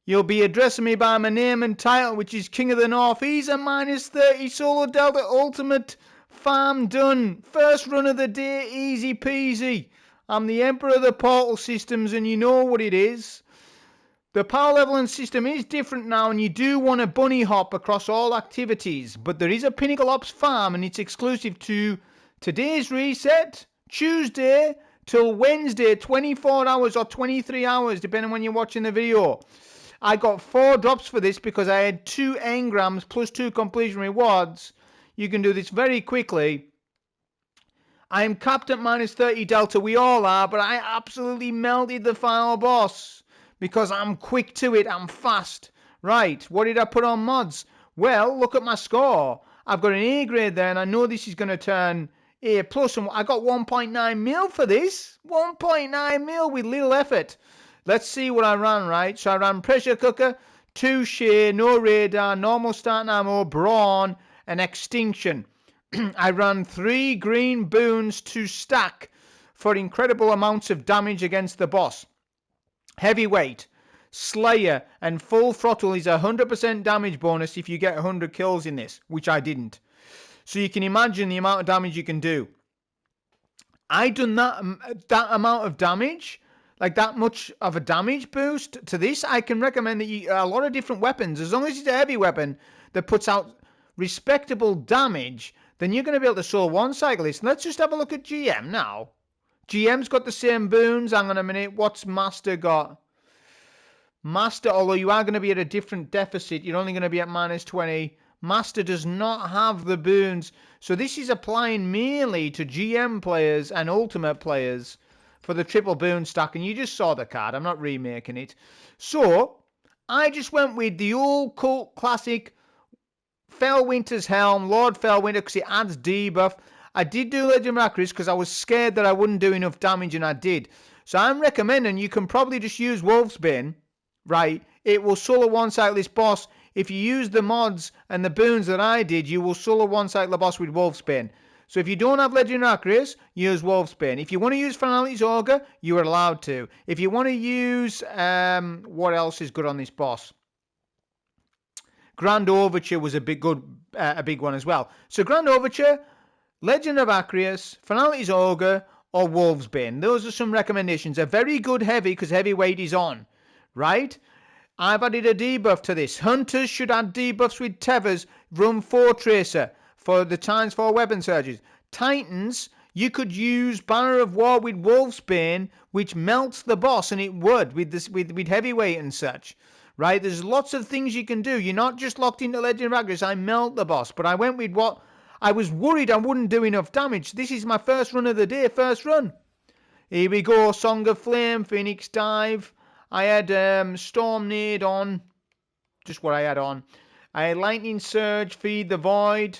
You'll be addressing me by my name and title, which is King of the North. He's a -30 solo delta ultimate farm done. First run of the day, easy peasy. I'm the Emperor of the portal systems, and you know what it is. The power leveling system is different now, and you do want to bunny hop across all activities. But there is a Pinnacle Ops farm, and it's exclusive to today's reset, Tuesday, till Wednesday, 24 hours or 23 hours, depending on when you're watching the video. I got 4 drops for this because I had 2 engrams plus 2 completion rewards. You can do this very quickly. I am capped at -30 delta, we all are, but I absolutely melted the final boss because I'm quick to it, I'm fast. Right, what did I put on mods? Well, look at my score. I've got an A grade there, and I know this is going to turn A+, and I got 1.9 mil for this. 1.9 mil with little effort. Let's see what I ran, right? So I ran Pressure Cooker, 2 Shea, no Radar, Normal Starting Ammo, Brawn, and Extinction. I ran 3 green boons to stack for incredible amounts of damage against the boss. Heavyweight, Slayer, and Full Throttle is 100% damage bonus if you get 100 kills in this, which I didn't. So you can imagine the amount of damage you can do. I done that amount of damage, like that much of a damage boost to this. I can recommend that you a lot of different weapons, as long as it's a heavy weapon that puts out respectable damage, then you're going to be able to solo one cycle this. Let's just have a look at GM now. GM's got the same boons. Hang on a minute. What's Master got? Master, although you are going to be at a different deficit, you're only going to be at -20. Master does not have the boons. So this is applying merely to GM players and Ultimate players for the triple boon stack. And you just saw the card. I'm not remaking it. So I just went with the old cult classic Felwinter's Helm, Lord Felwinter, because it adds debuff. I did do Legend of Acris because I was scared that I wouldn't do enough damage, and I did. So I'm recommending you can probably just use Wolfsbane, right? It will solo one cycle this boss. If you use the mods and the boons that I did, you will solo one cycle the boss with Wolfsbane. So if you don't have Legend of Acris, use Wolfsbane. If you want to use Finality's Ogre, you are allowed to. If you want to use, what else is good on this boss? Grand Overture was a big one as well. So Grand Overture, Legend of Acris, Finality's Ogre, or Wolfsbane. Those are some recommendations. A very good heavy because heavyweight is on, right? I've added a debuff to this. Hunters should add debuffs with Tethers. Run 4 Tracer for the times 4 weapon surges. Titans, you could use Banner of War with Wolfsbane, which melts the boss, and it would with this with heavyweight and such. Right, there's lots of things you can do. You're not just locked into Legend of Acris. I melt the boss, but I went with what I was worried I wouldn't do enough damage. This is my first run of the day, first run. Here we go, Song of Flame, Phoenix Dive. I had Storm Nade on, just what I had on. I had Lightning Surge, Feed the Void,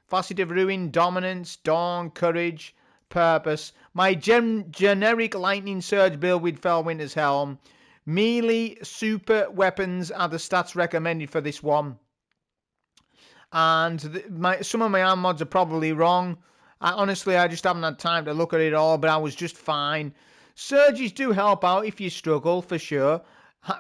Facet of Ruin, Dominance, Dawn, Courage, Purpose. My generic Lightning Surge build with Felwinter's Helm. Melee super weapons are the stats recommended for this one. And some of my arm mods are probably wrong. Honestly, I just haven't had time to look at it all, but I was just fine. Surges do help out if you struggle, for sure.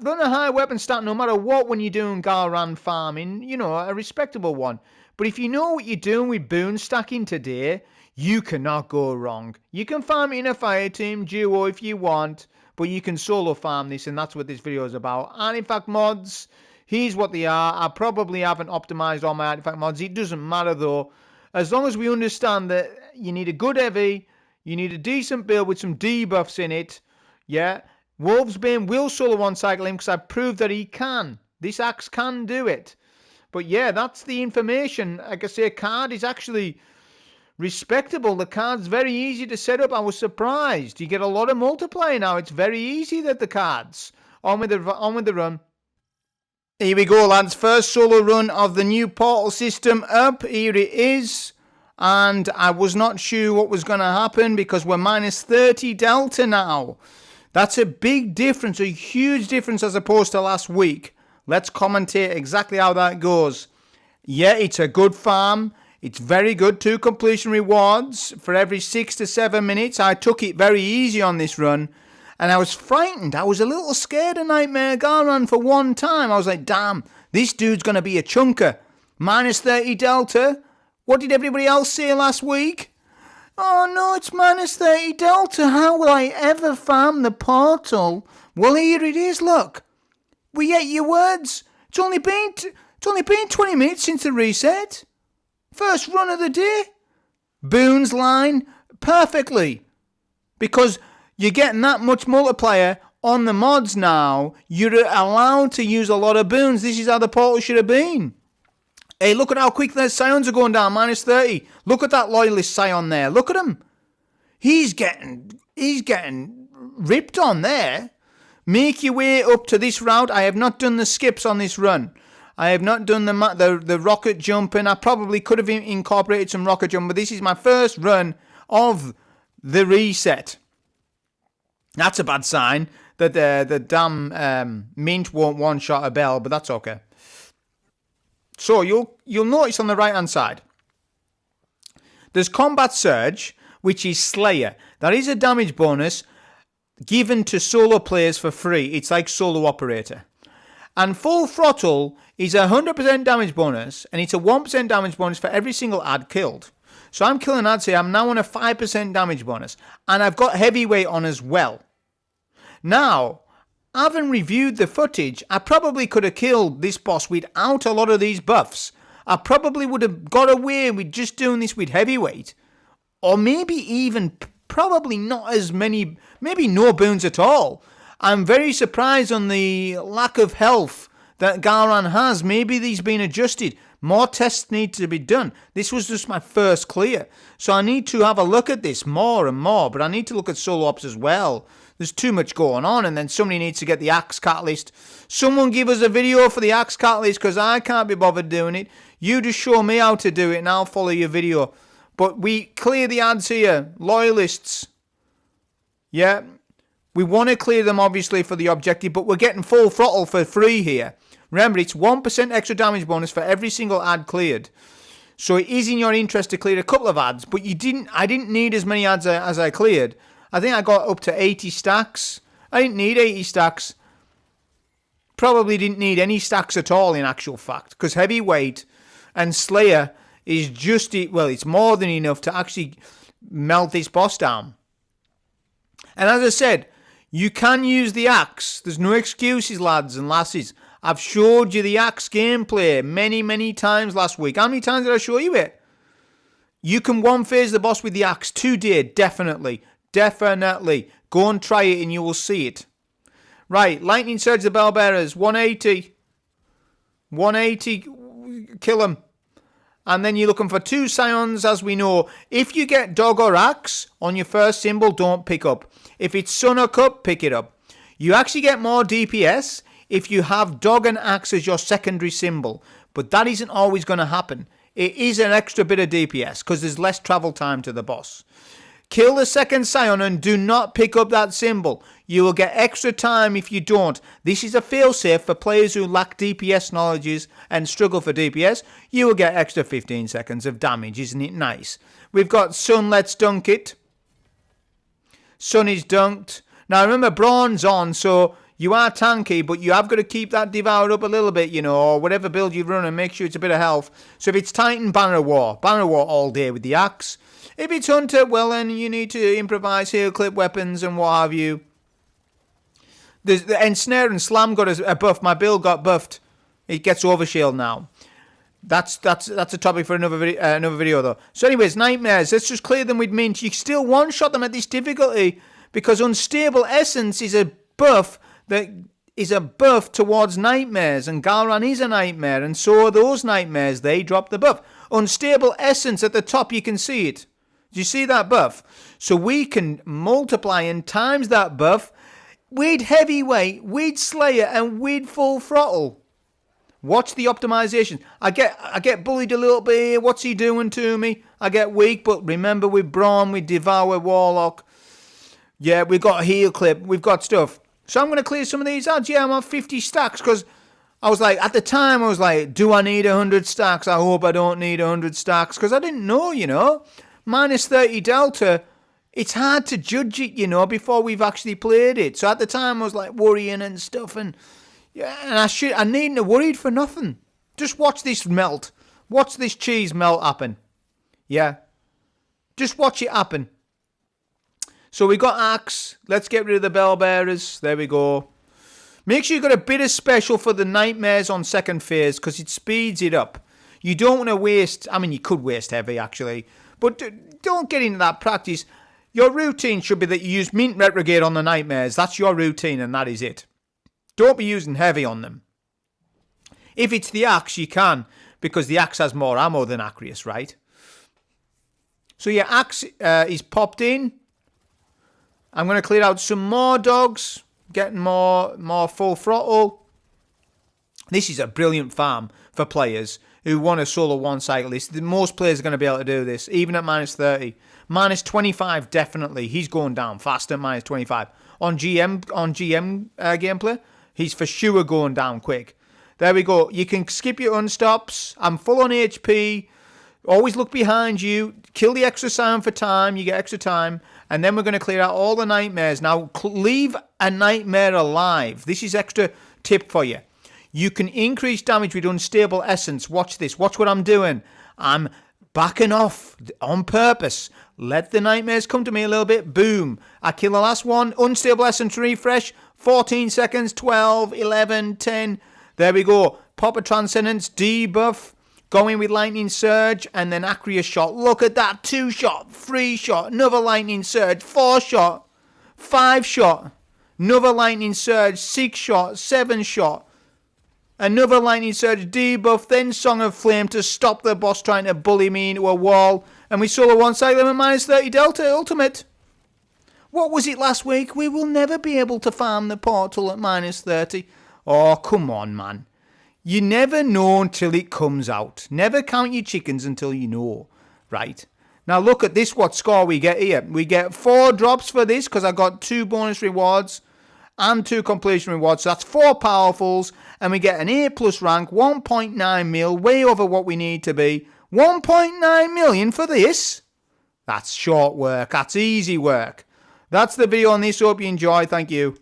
Run a high weapon stat no matter what when you're doing Galran farming. You know, a respectable one. But if you know what you're doing with boon stacking today, you cannot go wrong. You can farm it in a fire team, duo if you want. But you can solo farm this, and that's what this video is about. Artifact mods, here's what they are. I probably haven't optimized all my artifact mods. It doesn't matter though. As long as we understand that you need a good heavy, you need a decent build with some debuffs in it. Yeah, Wolfsbane will solo one cycle him because I've proved that he can. This axe can do it. But yeah, that's the information. Like I say, card is actually respectable. The card's very easy to set up. I was surprised. You get a lot of multiplayer now. It's very easy that the cards. On with the run. Here we go, lads. First solo run of the new portal system up. Here it is. And I was not sure what was going to happen because we're -30 delta now. That's a big difference, a huge difference as opposed to last week. Let's commentate exactly how that goes. Yeah, it's a good farm. It's very good. 2 completion rewards for every 6 to 7 minutes. I took it very easy on this run. And I was frightened. I was a little scared of Nightmare Garan for one time. I was like, damn, this dude's going to be a chunker. Minus 30 Delta. What did everybody else say last week? Oh no, it's minus 30 Delta. How will I ever farm the portal? Well, here it is, look. We ate your words. It's only been 20 minutes since the reset. First run of the day. Boons line perfectly. Because you're getting that much multiplier on the mods now. You're allowed to use a lot of boons. This is how the portal should have been. Hey, look at how quick the Scions are going down, minus 30. Look at that Loyalist Scion there. Look at him. He's getting ripped on there. Make your way up to this route. I have not done the skips on this run. I have not done the rocket jumping. I probably could have incorporated some rocket jump, but this is my first run of the reset. That's a bad sign that the damn mint won't one-shot a bell, but that's okay. So you'll notice on the right-hand side, there's Combat Surge, which is Slayer. That is a damage bonus given to solo players for free. It's like Solo Operator. And Full Throttle is a 100% damage bonus, and it's a 1% damage bonus for every single ad killed. So I'm killing ads here. I'm now on a 5% damage bonus, and I've got Heavyweight on as well. Now, having reviewed the footage, I probably could have killed this boss without a lot of these buffs. I probably would have got away with just doing this with Heavyweight. Or maybe even probably not as many, maybe no boons at all. I'm very surprised on the lack of health that Garan has. Maybe these been adjusted. More tests need to be done. This was just my first clear. So I need to have a look at this more and more. But I need to look at solo ops as well. There's too much going on, and then somebody needs to get the Axe Catalyst. Someone give us a video for the Axe Catalyst, because I can't be bothered doing it. You just show me how to do it, and I'll follow your video. But we clear the ads here. Loyalists. Yeah. We want to clear them, obviously, for the objective, but we're getting Full Throttle for free here. Remember, it's 1% extra damage bonus for every single ad cleared. So it is in your interest to clear a couple of ads, but I didn't need as many ads as I cleared. I think I got up to 80 stacks. I didn't need 80 stacks. Probably didn't need any stacks at all in actual fact. Because Heavyweight and Slayer is just, well, it's more than enough to actually melt this boss down. And as I said, you can use the axe. There's no excuses, lads and lasses. I've showed you the axe gameplay many, many times last week. How many times did I show you it? You can one-phase the boss with the axe today, definitely. Definitely. Go and try it and you will see it. Right, Lightning Surge the Bellbearers. 180. 180. Kill them. And then you're looking for 2 Scions, as we know. If you get Dog or Axe on your first symbol, don't pick up. If it's Sun or Cup, pick it up. You actually get more DPS if you have Dog and Axe as your secondary symbol. But that isn't always going to happen. It is an extra bit of DPS because there's less travel time to the boss. Kill the second Scion and do not pick up that symbol. You will get extra time if you don't. This is a failsafe for players who lack DPS knowledges and struggle for DPS. You will get extra 15 seconds of damage. Isn't it nice? We've got Sun, let's dunk it. Sun is dunked. Now remember, Brawn's on, so you are tanky, but you have got to keep that devoured up a little bit, you know, or whatever build you run and make sure it's a bit of health. So if it's Titan, Banner War all day with the axe. If it's Hunter, well then you need to improvise, heal, clip weapons and what have you. The Ensnare and Slam got a buff. My build got buffed. It gets Overshield now. That's a topic for another video though. So anyways, Nightmares. Let's just clear them with Mint. You still one-shot them at this difficulty because Unstable Essence is a buff that is a buff towards Nightmares, and Garan is a Nightmare, and so are those Nightmares. They drop the buff. Unstable Essence at the top, you can see it. Do you see that buff? So we can multiply and times that buff with Heavyweight, with Slayer, and with Full Throttle. Watch the optimization. I get bullied a little bit here. What's he doing to me? I get weak, but remember with Brawn, with Devour Warlock. Yeah, we've got Heal Clip. We've got stuff. So I'm going to clear some of these ads. Yeah, I'm at 50 stacks because I was like, at the time, I was like, do I need 100 stacks? I hope I don't need 100 stacks because I didn't know, you know. Minus 30 Delta, it's hard to judge it, you know, before we've actually played it. So at the time I was like worrying and stuff, and yeah, and I needn't have worried for nothing. Just watch this melt. Watch this cheese melt happen. Yeah. Just watch it happen. So we got axe. Let's get rid of the bell bearers. There we go. Make sure you got a bit of special for the nightmares on second phase, because it speeds it up. You don't want to waste, I mean, you could waste heavy actually, but don't get into that practice. Your routine should be that you use mint retrograde on the nightmares. That's your routine and that is it. Don't be using heavy on them. If it's the axe, you can, because the axe has more ammo than Acreus, right? So your axe is popped in. I'm going to clear out some more dogs, getting more full throttle. This is a brilliant farm for players who want a solo one cyclist. Most players are going to be able to do this, even at minus 30. Minus 25, definitely. He's going down fast at minus 25. On GM gameplay, he's for sure going down quick. There we go. You can skip your unstops. I'm full on HP. Always look behind you. Kill the extra sound for time. You get extra time. And then we're going to clear out all the nightmares. Now, leave a nightmare alive. This is extra tip for you. You can increase damage with unstable essence. Watch this. Watch what I'm doing. I'm backing off on purpose. Let the nightmares come to me a little bit. Boom. I kill the last one. Unstable essence refresh. 14 seconds. 12, 11, 10. There we go. Pop a transcendence. Debuff. Going with lightning surge. And then Acreus shot. Look at that. 2 shot. 3 shot. Another lightning surge. 4 shot. 5 shot. Another lightning surge. 6 shot. 7 shot. Another lightning surge debuff, then Song of Flame to stop the boss trying to bully me into a wall. And we solo one cycle at minus 30 Delta Ultimate. What was it last week? We will never be able to farm the portal at minus 30. Oh, come on, man. You never know until it comes out. Never count your chickens until you know. Right? Now look at this, what score we get here. We get 4 drops for this because I got 2 bonus rewards and 2 completion rewards. So that's 4 powerfuls. And we get an A+ rank, 1.9 mil, way over what we need to be. 1.9 million for this? That's short work. That's easy work. That's the video on this. Hope you enjoy. Thank you.